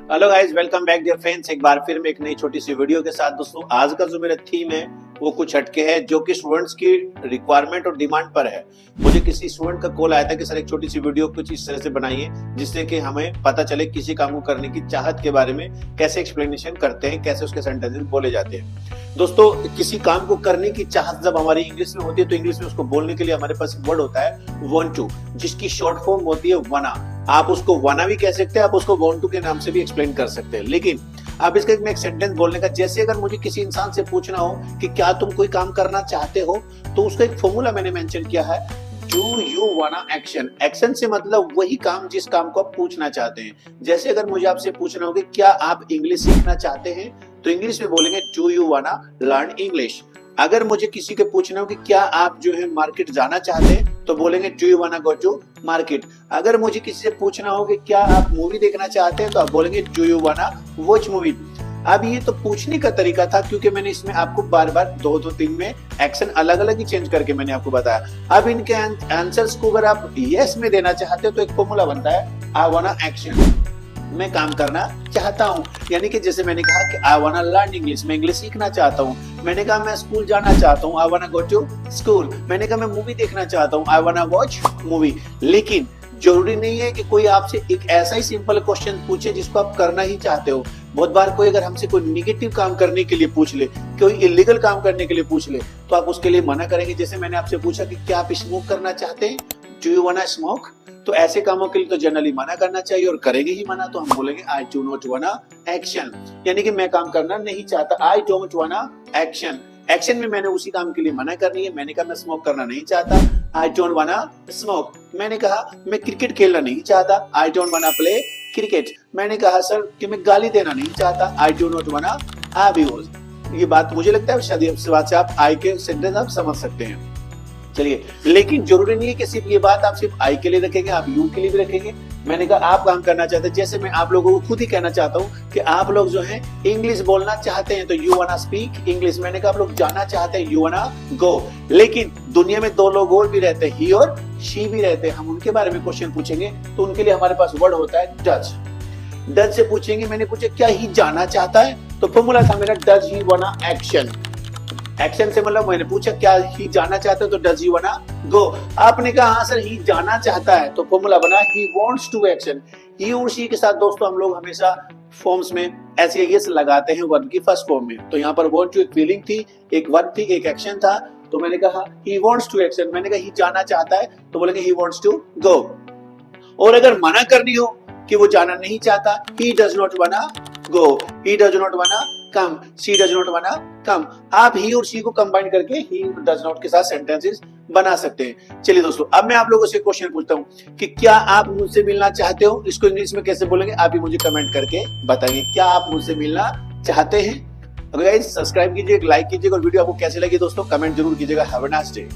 Hello guys, welcome back dear friends. एक बार फिर मैं एक नई छोटी सी वीडियो के साथ। दोस्तों, आज का जो मेरा थीम है वो कुछ हटके है, जो कि स्टूडेंट्स की रिक्वायरमेंट और डिमांड पर है। मुझे किसी स्टूडेंट का कॉल आया था कि सर एक छोटी सी वीडियो कुछ इस तरह से बनाइए जिससे कि हमें पता चले किसी काम को करने की चाहत के बारे में कैसे एक्सप्लेनेशन करते हैं, कैसे उसके सेंटेंसेस बोले जाते हैं। दोस्तों, किसी काम को करने की चाहत जब हमारी इंग्लिश में होती है तो इंग्लिश में उसको बोलने के लिए हमारे पास एक वर्ड होता है वांट टू, जिसकी शॉर्ट फॉर्म होती है वाना। आप उसको वाना भी कह सकते हैं, आप उसको वांट टू के नाम से भी एक्सप्लेन कर सकते हैं। लेकिन अब इसका एक सेंटेंस बोलने का, जैसे अगर मुझे किसी इंसान से पूछना हो कि क्या तुम कोई काम करना चाहते हो, तो उसका एक फॉर्मूला मैंने मेंशन किया है, do you wanna action. Action से मतलब वही काम जिस काम को आप पूछना चाहते हैं। जैसे अगर मुझे आपसे पूछना हो कि क्या आप इंग्लिश सीखना चाहते हैं, तो इंग्लिश में बोलेंगे do you wanna learn English. अगर मुझे किसी के पूछना हो कि क्या आप जो है मार्केट जाना चाहते हैं, तो बोलेंगे do you wanna go to market. अगर मुझे किसी से पूछना हो कि क्या आप मूवी देखना चाहते हैं, तो आप बोलेंगे do you wanna watch movie. अब ये तो पूछने का तरीका था, क्योंकि मैंने इसमें आपको बार बार दो तीन में एक्शन अलग अलग ही चेंज करके मैंने आपको बताया। अब इनके आंसर्स को अगर आप यस में देना चाहते हो तो एक फॉर्मूला बनता है आई वाना एक्शन, मैं काम करना चाहता हूँ। यानी कि जैसे मैंने कहा कि आई वाना लर्न इंग्लिश, मैं इंग्लिश सीखना चाहता हूँ। मैंने कहा मैं स्कूल जाना चाहता हूँ, आई वाना गो टू स्कूल। मैंने कहा मैं मूवी देखना चाहता हूँ, आई वाना वॉच मूवी। लेकिन जरूरी नहीं है कि कोई आपसे एक ऐसा ही सिंपल क्वेश्चन पूछे जिसको आप करना ही चाहते हो। बहुत बार कोई अगर हमसे कोई निगेटिव काम करने के लिए पूछ ले, कोई इलीगल काम करने के लिए पूछ ले, तो आप उसके लिए मना करेंगे। जैसे मैंने आपसे पूछा कि क्या आप स्मोक करना चाहते हैं, डू यू वाना स्मोक, तो ऐसे कामों के लिए तो जनरली मना करना चाहिए, और करेंगे ही मना तो हम बोलेंगे आई डू नॉट वाना एक्शन, यानी कि मैं काम करना नहीं चाहता। आई डोंट वाना एक्शन, एक्शन में मैंने उसी काम के लिए मना करनी है। मैंने कहा मैं स्मोक करना नहीं चाहता, आई डोंट वाना स्मोक। मैंने कहा मैं क्रिकेट खेलना नहीं चाहता, आई डोंट वाना प्ले क्रिकेट। मैंने कहा सर कि मैं गाली देना नहीं चाहता, आई डू नॉट वाना अब्यूज। ये बात मुझे लगता है शायद इस बात से आप आई के सेंटेंस आप समझ सकते हैं। चलिए, लेकिन जरूरी नहीं है कि सिर्फ ये बात आप सिर्फ आई के लिए रखेंगे, आप यू के लिए भी रखेंगे। मैंने कहा आप काम करना चाहते हैं, जैसे मैं आप लोगों को खुद ही कहना चाहता हूँ कि आप लोग जो है इंग्लिश बोलना चाहते हैं, तो यू वाना स्पीक इंग्लिश। मैंने कहा आप लोग जाना चाहते हैं, यू वाना गो। लेकिन दुनिया में दो लोग और भी रहते हैं, ही और शी भी रहते हैं। हम उनके बारे में क्वेश्चन पूछेंगे तो उनके लिए हमारे पास वर्ड होता है डज। डज से पूछेंगे, मैंने पूछा क्या ही जाना चाहता है, तो फॉर्मूला था मेरा डज ही वाना एक्शन। एक्शन से मतलब मैंने पूछा क्या ही जाना चाहता है, तो डज ही वाना गो। आपने कहा हाँ सर ही जाना चाहता है, तो फॉर्मूला बना ही वांट्स टू एक्शन। ही और शी के साथ दोस्तों हम लोग हमेशा फॉर्म्स में ऐसे यस लगाते हैं वर्ब की फर्स्ट फॉर्म में। तो यहाँ पर वांट टू एक फीलिंग थी, एक वर्ब थी, एक एक्शन था। तो मैंने कहा ही वांट्स टू एक्शन, मैंने कहा ही जाना चाहता है, तो बोलेंगे ही वांट्स टू गो। और अगर मना करनी हो कि वो जाना नहीं चाहता, ही डज नॉट वाना गो, ही डज नॉट वाना कम, शी डज नॉट वाना कम। आप ही और शी को कंबाइन करके ही डज नॉट के साथ सेंटेंसेस बना सकते हैं। चलिए दोस्तों, अब मैं आप लोगों से क्वेश्चन पूछता हूँ कि क्या आप मुझसे मिलना चाहते हो, इसको इंग्लिश में कैसे बोलेंगे आप ही मुझे कमेंट करके बताइए। क्या आप मुझसे मिलना चाहते हैं? अगर गाइस सब्सक्राइब कीजिए, लाइक कीजिएगा, और वीडियो आपको कैसे लगी दोस्तों कमेंट जरूर कीजिएगा। Have a nice day.